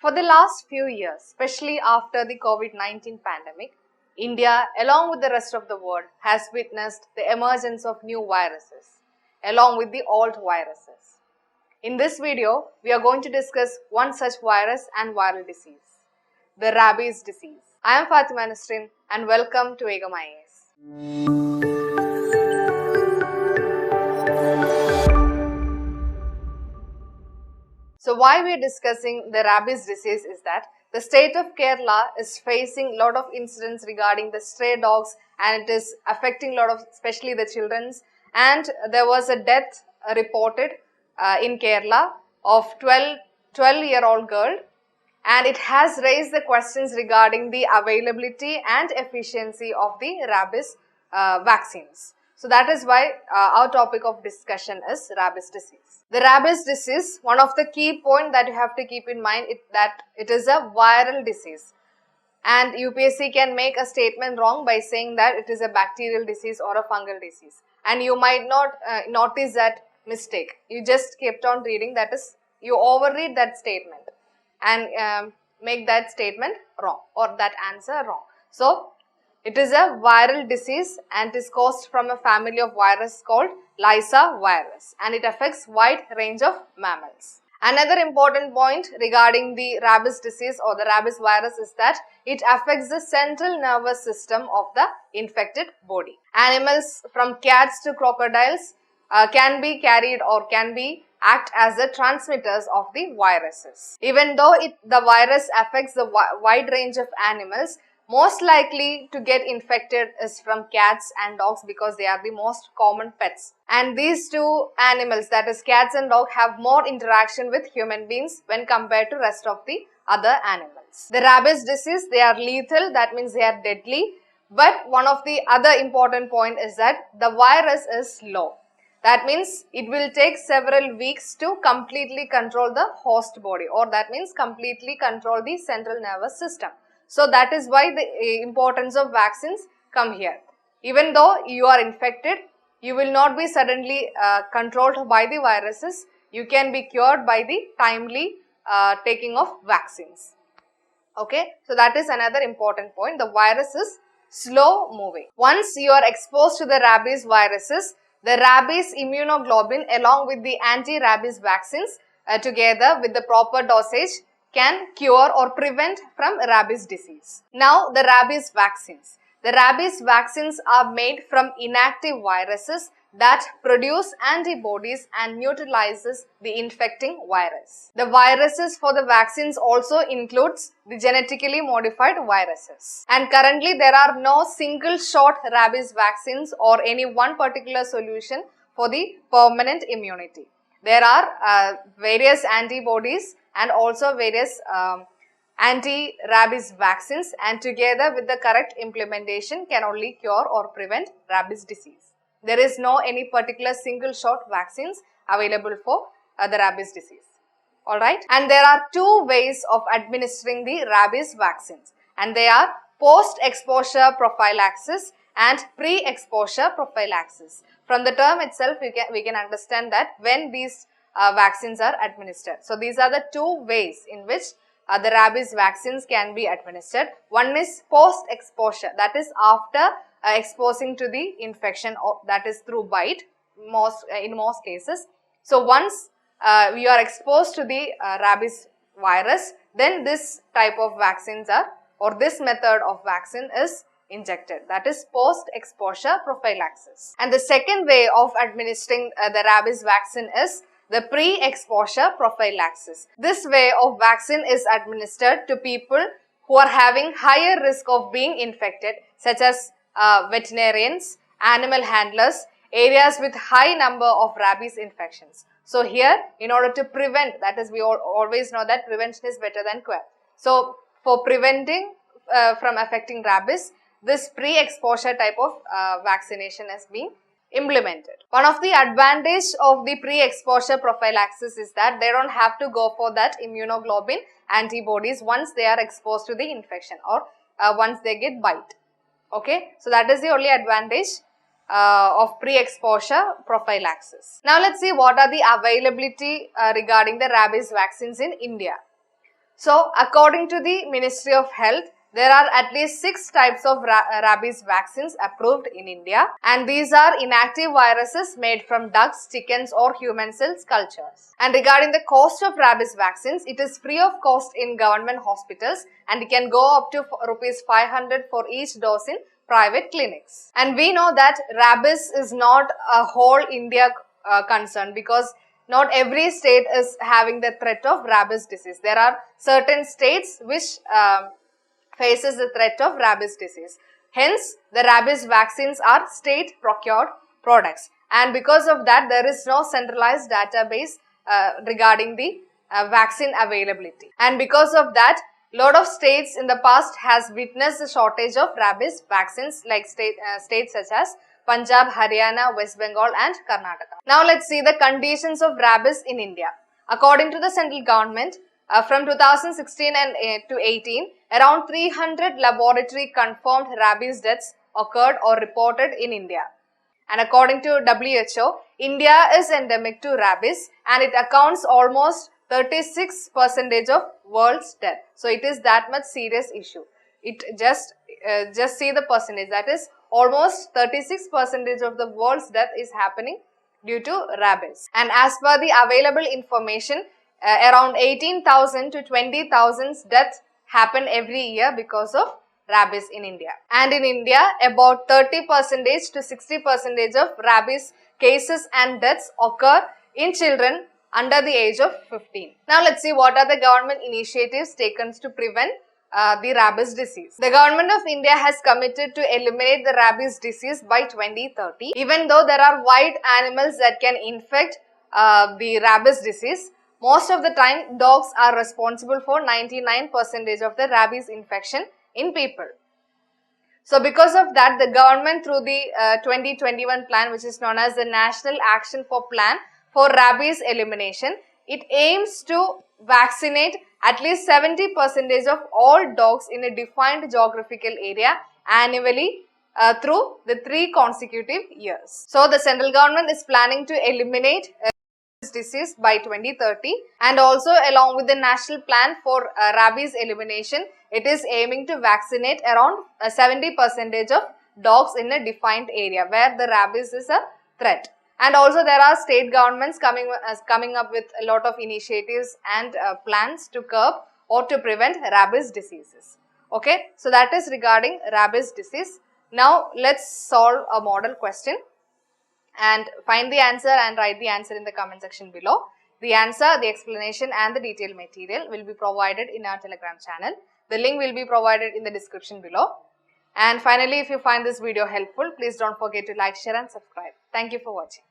For the last few years, especially after the COVID-19 pandemic, India, along with the rest of the world, has witnessed the emergence of new viruses, along with the old viruses. In this video, we are going to discuss one such virus and viral disease, the rabies disease. I am Fatima Nasrin and welcome to Ekam IAS. So why we are discussing the rabies disease is that the state of Kerala is facing a lot of incidents regarding the stray dogs, and it is affecting a lot of, especially the children's, and there was a death reported in Kerala of 12-year-old girl, and it has raised the questions regarding the availability and efficiency of the rabies vaccines. So that is why our topic of discussion is rabies disease. The rabies disease, one of the key points that you have to keep in mind is that it is a viral disease, and UPSC can make a statement wrong by saying that it is a bacterial disease or a fungal disease, and you might not notice that mistake. You just kept on reading, that is, you overread that statement and make that statement wrong or that answer wrong. So it is a viral disease and is caused from a family of virus called Lyssa virus, and it affects wide range of mammals. Another important point regarding the rabies disease or the rabies virus is that it affects the central nervous system of the infected body. Animals from cats to crocodiles can be carried or can be act as the transmitters of the viruses. Even though the virus affects the wide range of animals, most likely to get infected is from cats and dogs because they are the most common pets. And these two animals, that is cats and dogs, have more interaction with human beings when compared to rest of the other animals. The rabies disease, they are lethal, that means they are deadly. But one of the other important point is that the virus is slow. That means it will take several weeks to completely control the host body, or that means completely control the central nervous system. So that is why the importance of vaccines come here. Even though you are infected, you will not be suddenly controlled by the viruses. You can be cured by the timely taking of vaccines. Okay, so that is another important point. The virus is slow moving. Once you are exposed to the rabies viruses, the rabies immunoglobulin along with the anti-rabies vaccines together with the proper dosage can cure or prevent from rabies disease. Now the rabies vaccines. The rabies vaccines are made from inactive viruses that produce antibodies and neutralizes the infecting virus. The viruses for the vaccines also includes the genetically modified viruses. And currently there are no single shot rabies vaccines or any one particular solution for the permanent immunity. There are various antibodies and also various anti-rabies vaccines, and together with the correct implementation can only cure or prevent rabies disease. There is no any particular single shot vaccines available for the rabies disease. Alright, and there are two ways of administering the rabies vaccines, and they are post-exposure prophylaxis and pre-exposure prophylaxis. From the term itself, we can understand that when these vaccines are administered. So these are the two ways in which the rabies vaccines can be administered. One is post-exposure, that is after exposing to the infection, or that is through bite in most cases. So once you are exposed to the rabies virus, then this type of vaccines are, or this method of vaccine is injected, that is post-exposure prophylaxis. And the second way of administering the rabies vaccine is the pre-exposure prophylaxis. This way of vaccine is administered to people who are having higher risk of being infected, such as veterinarians, animal handlers, areas with high number of rabies infections. So here, in order to prevent, that is, we always know that prevention is better than cure. So for preventing from affecting rabies, this pre-exposure type of vaccination has been implemented. One of the advantage of the pre-exposure prophylaxis is that they don't have to go for that immunoglobulin antibodies once they are exposed to the infection or once they get bite. Okay, so that is the only advantage of pre-exposure prophylaxis. Now let's see what are the availability regarding the rabies vaccines in India. So, according to the Ministry of Health, there are at least 6 types of rabies vaccines approved in India, and these are inactive viruses made from ducks, chickens or human cells cultures. And regarding the cost of rabies vaccines, it is free of cost in government hospitals and it can go up to rupees 500 for each dose in private clinics. And we know that rabies is not a whole India concern, because not every state is having the threat of rabies disease. There are certain states which faces the threat of rabies disease. Hence, the rabies vaccines are state procured products, and because of that there is no centralized database regarding the vaccine availability. And because of that, lot of states in the past has witnessed the shortage of rabies vaccines, like states such as Punjab, Haryana, West Bengal and Karnataka. Now let's see the conditions of rabies in India. According to the central government, from 2016 and to 18, around 300 laboratory confirmed rabies deaths occurred or reported in India. And according to WHO, India is endemic to rabies and it accounts almost 36% of world's death. So it is that much serious issue. It just see the percentage, that is almost 36% of the world's death is happening due to rabies. And as per the available information, around 18,000 to 20,000 deaths happen every year because of rabies in India. And in India, about 30% to 60% of rabies cases and deaths occur in children under the age of 15. Now let's see what are the government initiatives taken to prevent the rabies disease. The government of India has committed to eliminate the rabies disease by 2030. Even though there are wild animals that can infect the rabies disease, most of the time dogs are responsible for 99% of the rabies infection in people. So because of that, the government through the 2021 plan, which is known as the National Action for Plan for Rabies Elimination, it aims to vaccinate at least 70% of all dogs in a defined geographical area annually through the 3 consecutive years. So the central government is planning to eliminate disease by 2030, and also along with the national plan for rabies elimination, it is aiming to vaccinate around 70% of dogs in a defined area where the rabies is a threat. And also there are state governments coming up with a lot of initiatives and plans to curb or to prevent rabies diseases. Okay, so that is regarding rabies disease. Now let's solve a model question and find the answer and write the answer in the comment section below. The answer, the explanation and the detailed material will be provided in our Telegram channel. The link will be provided in the description below. And finally, if you find this video helpful, please don't forget to like, share and subscribe. Thank you for watching.